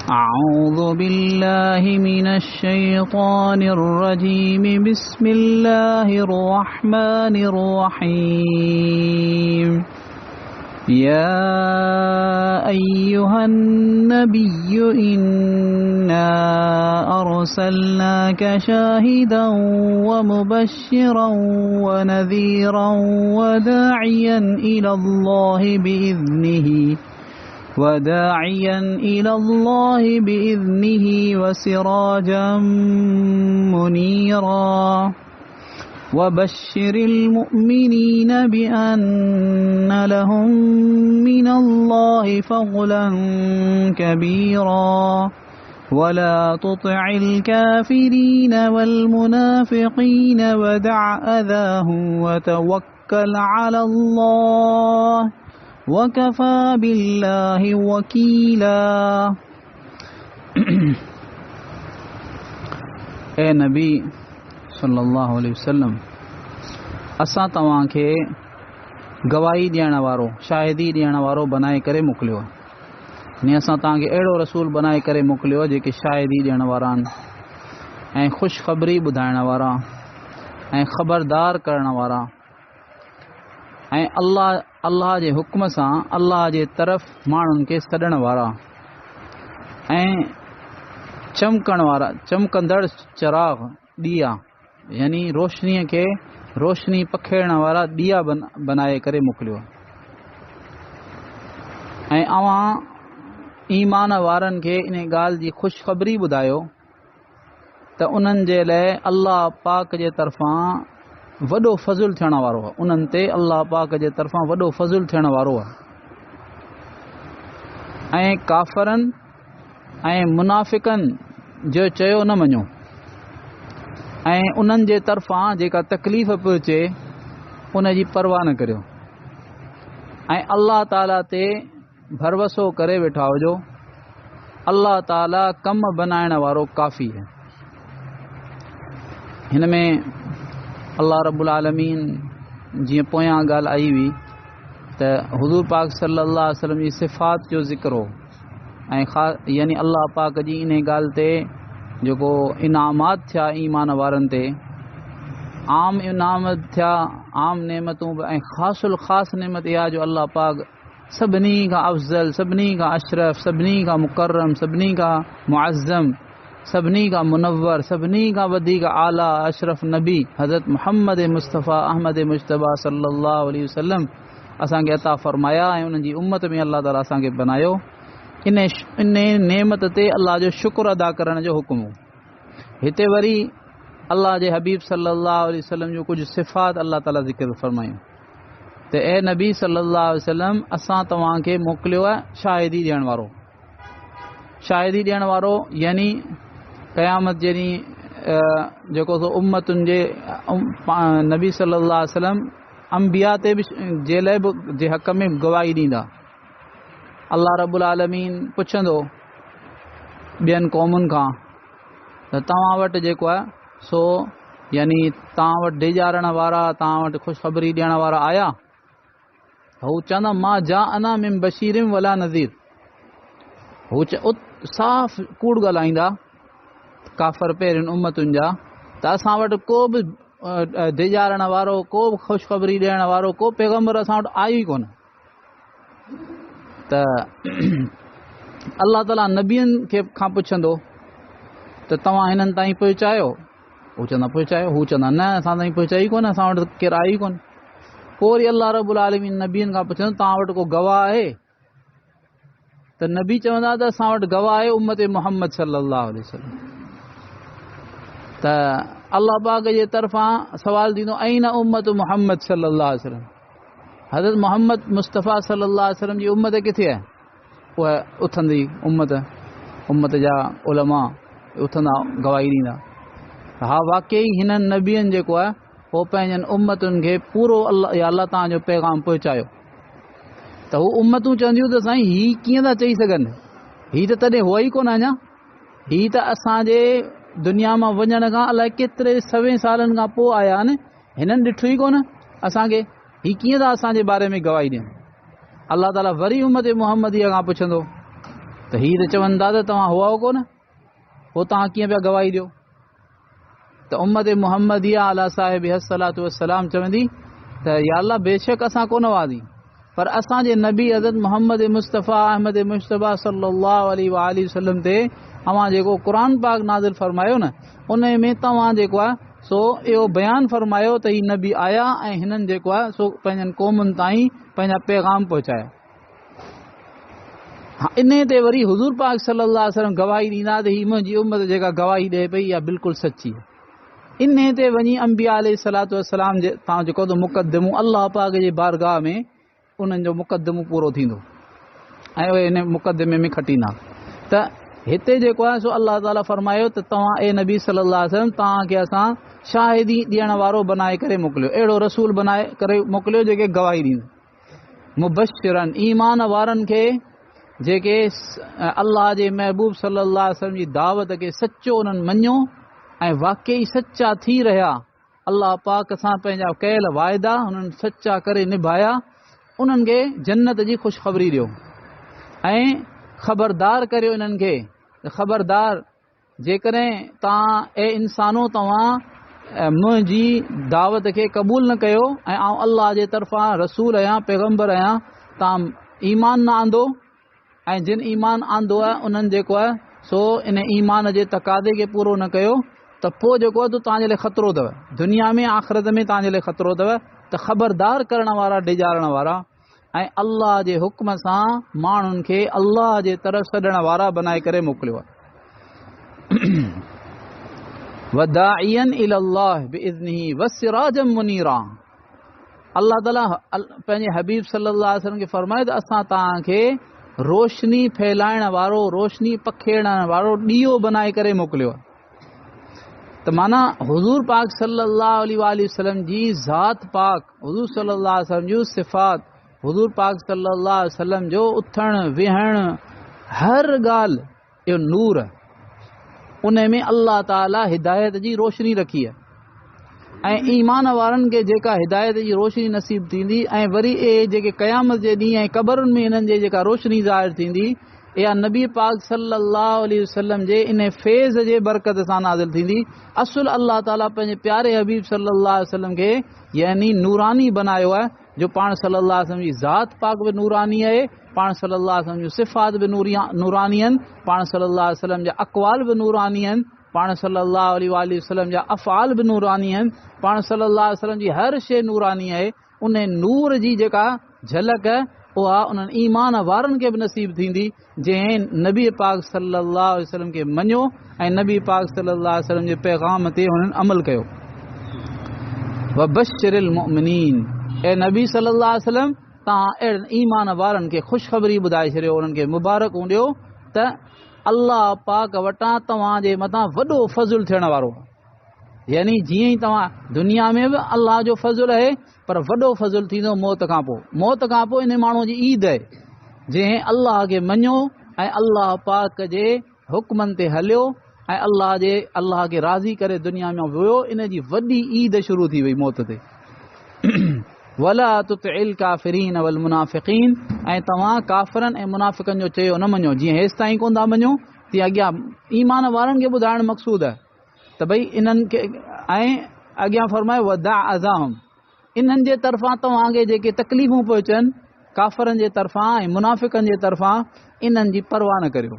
أعوذ بالله من الشيطان الرجيم بسم الله الرحمن الرحيم يا أيها النبي إنا أرسلناك شاهدا ومبشرا ونذيرا وداعيا إلى الله بإذنه وسراجا منيرا وبشر المؤمنين بأن لهم من الله فضلا كبيرا ولا تطع الكافرين والمنافقين ودع أذاهم وتوكل على الله وكفى بالله وكيلا ए नबी सल्लल्लाहु अलैहि वसल्लम असां तव्हांखे गवाही ॾियण वारो शाहिदी ॾियण वारो बनाए करे मोकिलियो यानी असां तव्हांखे अहिड़ो रसूल बनाए करे मोकिलियो जेके शाहिदी ॾियण वारा आहिनि ऐं ख़ुशख़बरी ॿुधाइण वारा ऐं ख़बरदार करण वारा ऐं अल्लाह जे हुक्म सां अल्लाह जे तरफ़ माण्हुनि खे सॾण वारा ऐं चमकण वारा चमकंदड़ चिराग ॾीआ यानी रोशनीअ खे रोशनी पखेड़ण वारा ॾीआ बनाए करे मोकिलियो ऐं अवां ईमान वारनि खे इन ॻाल्हि जी ख़ुशख़बरी ॿुधायो त उन्हनि जे लाइ अल्लाह पाक जे तरफ़ां वॾो फज़ुल थियण वारो आहे उन्हनि ते अल्लाह पाक जे तरफ़ां वॾो फज़ुल थियण वारो आहे ऐं काफ़रनि ऐं मुनाफ़िकनि जो चयो न मञो ऐं उन्हनि जे तरफ़ां जेका तकलीफ़ पियो अचे उन जी परवाह न करियो ऐं अल्लाह ताला ते भरवसो करे वेठा हुजो अल्लाह ताला कम बनाइण वारो काफ़ी है हिन में अल्लाह रब्बुल आलमीन जीअं पोयां ॻाल्हि आई हुई त हुज़ूर पाक सल्लल्लाहु अलैहि वसल्लम जी सिफ़ात जो ज़िक्र हो ऐं यानी अल्लाह पाक जी इन ॻाल्हि ते जेको इनामात थिया ईमान वारनि ते आम इनाम थिया आम नेमतूं ऐं ख़ासुल ख़ासि नेमत इहा जो अल्लाह पाक सभिनी खां अफ़ज़ल सभिनी खां अशरफ सभिनी खां मुकर्रम सभिनी खां मुअज़्ज़म सभिनी खां मुनव्वर सभिनी खां वधीक आला अशरफ नबी हज़रत मुहम्मद मुस्तफ़ा अहमद मुश्तबा सल्लल्लाहु अलैहि वसल्लम असांखे अता फ़रमाया ऐं उन्हनि जी उम्मत में अल्लाह ताला असांखे बनायो इन नेमत ते अल्लाह जो शुक्र अदा करण जो हुकुम हो हिते वरी अल्लाह जे हबीब सल्लल्लाहु अलैहि वसल्लम जो कुझु सिफ़ात अल्लाह ताला ज़िक्र फ़रमायूं त ए नबी सल्लल्लाहु अलैहि वसल्लम असां तव्हांखे मोकिलियो आहे शाहिदी ॾियण वारो यानी क़यामत जहिड़ी जेको सो उम्मतुनि जे नबी सल्लल्लाहु अलैहि वसल्लम अंबिया ते बि जे लाइ बि जे हक़ में गवाही ॾींदा अल्लाह रब्बुल आलमीन पुछंदो ॿियनि क़ौमुनि खां त तव्हां वटि जेको आहे सो यानी तव्हां वटि ॾेजारण वारा तव्हां वटि ख़ुशख़बरी ॾियण वारा आया हू चवंदा मां जा अना मिन बशीरिम वला नज़ीर हू साफ़ कूड़ ॻाल्हाईंदा काफ़र पहिरियुनि उम्मतुनि जा त असां वटि को बि ॾेजारण वारो को बि ख़ुशख़बरी ॾियण वारो को पैगम्बर असां वटि आयो ई कोन त अल्लाह ताला नबियनि खे खां पुछंदो त तव्हां हिननि ताईं पहुचायो हू चवंदा पहुचायो हू चवंदा न असां ताईं पहुचाई कोन असां वटि केरु आई कोन पोइ वरी अल्लाह रब्बुल आलमीन नबियनि खां पुछंदो तव्हां वटि को गवाह आहे त नबी चवंदा त असां वटि गवाह आहे उम्मत मुहम्मद सल्लल्लाहु अलैहि वसल्लम त अल्लाह पाक जे तरफ़ां सवाल थींदो ऐं न उम्मत मुहम्मद सल्लल्लाहु अलैहि वसल्लम हज़रत मोहम्मद मुस्तफ़ा सल्लल्लाहु अलैहि वसल्लम जी उम्मत किथे आहे उहा उथंदी उम्मत जा उलमा उथंदा गवाही ॾींदा हा वाक़ई हिननि नबियनि जेको आहे उहो पंहिंजनि उम्मतुनि खे पूरो अल्लाह तव्हांजो पैगाम पहुचायो त हू उम्मतूं चवंदियूं त साईं हीअ कीअं था चई सघनि हीअ त तॾहिं हुआ ई कोन अञा हीअ त असांजे दुनिया मां वञण खां अलाए केतिरे 100 सालनि खां पोइ आया आहिनि हिननि ॾिठो ई कोन असांखे हीअ कीअं था असांजे बारे में गवाही ॾियनि अल्लाह ताला वरी उम्मत मुहम्मदीअ खां पुछंदो त हीअ त चवनि था त तव्हां हुआ कोन, पोइ तव्हां कीअं पिया गवाही ॾियो? त उम्मत मुहम्मदिया अला साहिब सलातु वसलाम चवंदी त या अल्लाह बेशक असां कोन हुआसीं, पर असांजे नबी हज़रत मोहम्मद मुस्तफ़ा अहमद मुश्तबा सल्लल्लाहु अलैहि वसल्लम ते अवां जेको क़ुर पाक नाज़िल फरमायो न, उन में तव्हां जेको आहे सो इहो बयानु फरमायो त ही नबी आया ऐं हिननि जेको आहे सो पंहिंजनि क़ौमुनि ताईं पंहिंजा पैगाम पहुचाया। हा, इन ते वरी हुज़ूर पाक सल्लल्लाहु अलैहि वसल्लम गवाही ॾींदा त ही मुंहिंजी उम्मत जेका गवाही ॾिए पई इहा बिल्कुलु सची आहे। इन ते वञी अंबिया अलैहिस्सलातु वस्सलाम जे तव्हां जेको त मुक़दमो अल्लाह पाक जे बारगाह में उन्हनि जो मुक़दमो पूरो थींदो ऐं उहे इन मुक़दमे में खटींदा। त हिते जेको आहे सो अल्लाह ताला फरमायो त तव्हां ए नबी सल्लल्लाहु अलैहि वसल्लम तव्हांखे असां शाहिदी ॾियण वारो बनाए करे मोकिलियो, अहिड़ो रसूल बनाए करे मोकिलियो जेके गवाही ॾींदा, मुबशिरन ईमान वारनि खे जेके अल्लाह जे महबूब सल्लल्लाहु अलैहि वसल्लम जी दावत खे सचो उन्हनि मञियो ऐं वाकई सच्चा थी रहिया, अल्लाह पाक सां पंहिंजा कयल वाइदा हुननि सच्चा करे निभाया, उन्हनि खे जन्नत जी ख़ुशख़बरी ॾियो ऐं ख़बरदार करियो इन्हनि खे ख़बरदार जेकॾहिं तव्हां ए इंसानो तव्हां मुंहिंजी दावत खे क़बूल न कयो ऐं आउं अल्लाह जे तरफ़ां रसूल आहियां पैगम्बर आहियां, तव्हां ईमान न आंदो ऐं जिन ईमान आंदो आहे उन्हनि जेको आहे सो इन ईमान जे तक़ाज़े खे पूरो न कयो त पोइ जेको आहे तव्हांजे लाइ ख़तरो अथव, दुनिया में आख़िरत में तव्हांजे लाइ ख़तरो अथव। त ख़बरदार करण वारा डिॼारण वारा ऐं अल्लाह जे हुक्म सां माण्हुनि खे अल्लाह जे तरफ़ सॾण वारा बनाए करे मोकिलियो आहे। वदाइयन इलल्लाह बिइज़निही वसिराजम मुनीरा, अल्लाह ताला पंहिंजे हबीब सल्लल्लाहु अलैहि वसल्लम खे फरमाए त असां तव्हांखे रोशनी फैलाइण वारो, रोशनी पखेड़ण वारो ॾीओ बनाए करे मोकिलियो आहे। त माना हुज़ूर पाक सल्लल्लाहु अलैहि वसल्लम जी ज़ात पाक, हुज़ूर सल्लल्लाहु अलैहि वसल्लम जूं सिफ़ात, हुज़ूर पाक सल्लल्लाहु अलैहि वसल्लम जो उथण विहण हर ॻाल्हि इहो नूर, उन में अल्लाह ताला हिदायत जी रोशनी रखी आहे ऐं ईमान वारनि खे जेका हिदायत जी रोशनी नसीब थींदी ऐं वरी जेके क़यामत जे ॾींहुं ऐं क़बरुनि में हिननि जे जेका रोशनी ज़ाहिर थींदी, इहा नबी पाक सल्लल्लाहु अलैहि वसल्लम जे इन फैज़ जे बरकत सां नाज़िल थींदी। असुल अल्लाह ताला पंहिंजे प्यारे हबीब सल्लल्लाहु अलैहि वसल्लम खे यानी नूरानी बनायो आहे, जो पाण सल्लल्लाहु अलैहि वसल्लम जी ज़ात पाक बि नूरानी आहे, पाण सल्लल्लाहु अलैहि वसल्लम जूं सिफ़ात बि नूरानी आहिनि, पाण सल्लल्लाहु अलैहि वसल्लम जा अक़वाल बि नूरानी आहिनि, पाण सल्लल्लाहु अलैहि वसल्लम जा अफ़आल बि नूरानी आहिनि, पाण सल्लल्लाहु अलैहि वसल्लम जी हर शइ नूरानी आहे। उन नूर जी जेका झलक उहा उन्हनि ईमान वारनि खे बि नसीब थींदी जंहिं नबी पाक सल्लल्लाहु अलैहि वसल्लम खे मञियो ऐं नबी पाक सल्लल्लाहु अलैहि वसल्लम जे पैगाम ते हुननि अमल कयो। वबश्शिरिल मुमिनीन, ऐं नबी सल्लल्लाहु अलैहि वसल्लम तव्हां अहिड़नि ईमान वारनि खे ख़ुशख़बरी ॿुधाए छॾियो, उन्हनि खे मुबारक ॾियो त अल्लाह पाक वटां तव्हांजे मथां वॾो फज़ुल थियण वारो, यानी जीअं ई तव्हां दुनिया में बि अल्लाह जो फज़ुल आहे, पर वॾो फज़ुल थींदो मौत खां पोइ। मौत खां पोइ इन माण्हूअ जी ईद आहे जंहिं अल्लाह खे मञियो ऐं अल्लाह पाक जे हुक्मनि ते हलियो ऐं अल्लाह खे राज़ी करे दुनिया में वियो, इन जी वॾी ईद शुरू थी वई मौत ते। वला तुतिल काफ़िरीन वल मुनाफ़िक़ीन, ऐं तव्हां काफ़िरनि ऐं मुनाफ़िक़नि जो चयो न मञो, जीअं हेसि ताईं कोन था मञो तीअं अॻियां ईमान वारनि खे ॿुधाइण मक़सूद आहे त भई इन्हनि खे, ऐं अॻियां फरमायो वदा अज़ाहम, इन्हनि जे तरफ़ां तव्हांखे जेके तकलीफ़ूं पहुचनि काफ़िरनि जे तरफ़ां ऐं मुनाफ़िक़नि जे तरफ़ां, इन्हनि जी परवाह न करियो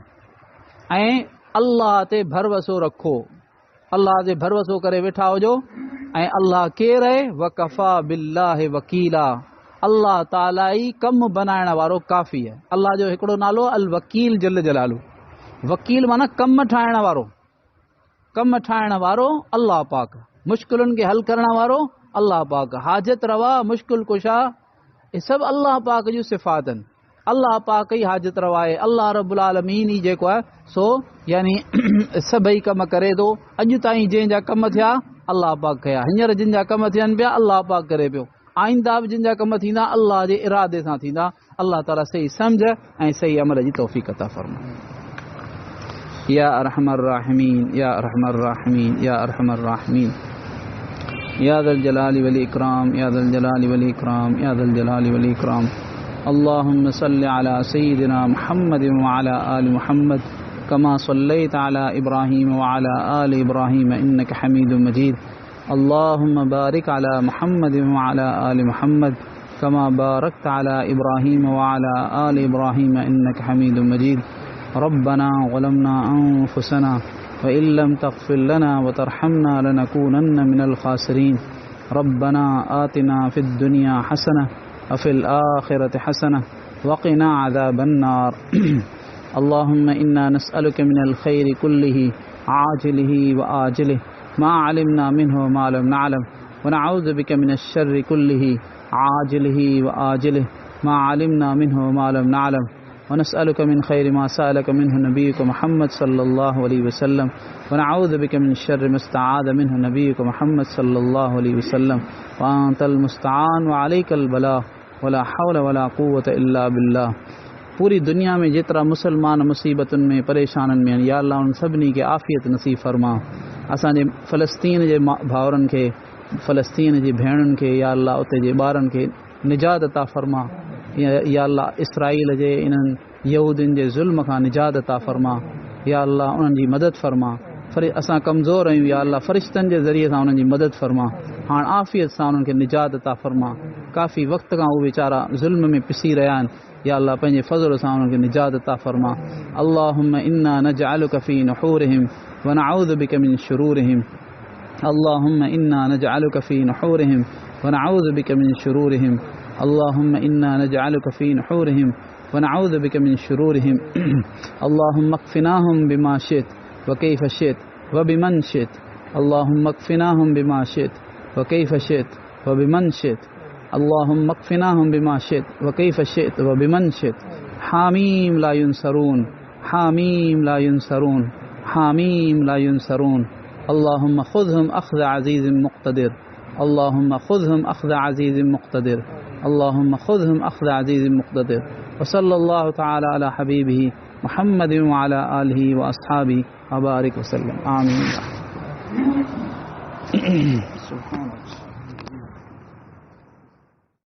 ऐं अल्लाह ते भरवसो रखो, अल्लाह ते भरवसो करे वेठा हुजो ऐं अल्लाह केरु आहे, वकफ़ा बिल्लाहि वकीला, अल्लाह ताला ई कमु बनाइण वारो काफ़ी आहे। अल्लाह जो हिकिड़ो नालो अल वकील जल जलालू, वकील माना कमु ठाहिण वारो, कमु ठाहिण वारो अल्लाह पाक, मुश्किलुनि खे हल करण वारो अल्लाह पाक, हाजत रवा मुश्किल कुशा, इहे सभु अल्लाह पाक जूं सिफ़ात आहिनि। अल्लाह पाक ई हाजत रवा आहे, अल्लाह रब्बुल आलमीन ई जेको आहे सो यानी सभई कम करे थो। अॼु ताईं जंहिंजा कम थिया अल्लाह पाक कया, हींअर जिन जा कम थियनि पिया अल्लाह पाक करे पियो, आईंदा बि जिन जा कम थींदा अल्लाह जे इरादे सां थींदा। अल्लाह ताला सही सम्झ ऐं सही अमल जी तौफ़ीक़ अता फ़रमाए। या अरहमर राहिमीन, या अरहमर राहिमीन, या अरहमर राहिमीन, या ज़ल जलाली वल इकराम, या ज़ल जलाली वल इकराम, या ज़ल जलाली वल इकराम। अल्लाहुम्मा सल्लि अला सय्यिदिना मुहम्मद व अला आलि मुहम्मद कमा सल्लैत अला इब्राहीम व अला आलि इब्राहीम इन्नका हमीदुम मजीद। अल्लाहुम्मा बारिक अला मुहम्मद व अला आलि मुहम्मद कमा बारकत अला इब्राहीम व अला आलि इब्राहीम इन्नका हमीदुम मजीद। रब्बना ज़लमना अनफुसना व इल्लम तग़फिर लना व तरहमना लनकूनन्न मिनल खासिरीन। रब्बना आतिना फिद दुनिया हसना व फिल आखिरति हसना व क़िना अज़ाबन नार। अल्लाहुम्मा इन्ना नस्अलुका मिनल खैरि कुल्लिहि आजिलिहि व आजिलिहि मा अलिमना मिन्हु व मा लम नअलम व नऊज़ु बिका मिनश शर्रि कुल्लिहि आजिलिहि व आजिलिहि मा अलिमना मिन्हु व मा लम नअलम व नस्अलुका मिन खैरि मा सअलका मिन्हु नबियुका मुहम्मद सल्लल्लाहु अलैहि वसल्लम व नऊज़ु बिका मिन शर्रि मा इस्तआज़ मिन्हु नबियुका मुहम्मद सल्लल्लाहु अलैहि वसल्लम व अंतल मुस्तआन व अलैकल बलाग़ व ला हौला व ला कुव्वता इल्ला बिल्लाह। पूरी दुनिया में जेतरा मुसलमान मुसीबतुनि में परेशाननि में या अल्लाह उन सभिनी खे आफ़ियत नसीब फरमा। असांजे फ़लस्तीन जे भाउरनि खे, फ़लस्तीन जी भेणुनि खे या अल्लाह उते जे ॿारनि खे निजात अता फरमा। या अल्लाह इसराईल जे इन्हनि यहूदियुनि जे ज़ुल्म खां निजात अता फरमा। या अल्लाह उन्हनि जी मदद फरमा। असां कमज़ोर आहियूं, या अल्लाह फ़रिश्तनि जे ज़रिए सां उन्हनि जी मदद फरमा। हाणे आफ़ियत सां उन्हनि खे निजात अता फरमा। काफ़ी वक़्त खां उहे वीचारा ज़ुल्म में पिसी रहिया आहिनि, या अल्लाह पंहिंजे फ़ज़ल सां उन्हनि खे निजात अता फरमा। अल्लाहुम्मा इन्ना नजअलुका फ़ी नुहूरिहिम व नऊज़ु बिका मिन शुरूरिहिम। अल्लाहुम्मा इन्ना नजअलुका फ़ी नुहूरिहिम व नऊज़ु बिका मिन शुरूरिहिम। अल्लाहुम्मा इन्ना नजअलुका फ़ी नुहूरिहिम व नऊज़ु बिका मिन शुरूरिहिम। अल्लाहुम्मा अक्फ़िनाहुम बिमा शि'त व कैफ़ शि'त व बिमन शि'त। अल्लाहुम्मा अक्फ़िनाहुम बिमा शि'त व कैफ़ शि'त व बिमन शि'त। अल्लाहुम्मा अक्फ़िनाहुम बिमा शि'त व कैफ़ शि'त व बिमन शि'त। हामीम ला युनसरून, हामीम ला युनसरून, हामीम ला युनसरून। अल्लाहुम्मा ख़ुज़हुम अख़्ज़ अज़ीज़िम मुक़्तदिर। अल्लाहुम्मा ख़ुज़हुम अख़्ज़ अज़ीज़िम मुक़्तदिर। अल्लाहुम्मा ख़ुज़हुम अख़्ज़ अज़ीज़िम मुक़्तदिर। व सल्लल्लाहु तआला अला हबीबिही मुहम्मद व अला आलिहि व अस्हाबिहि व बारिक व सल्लम। आमीन।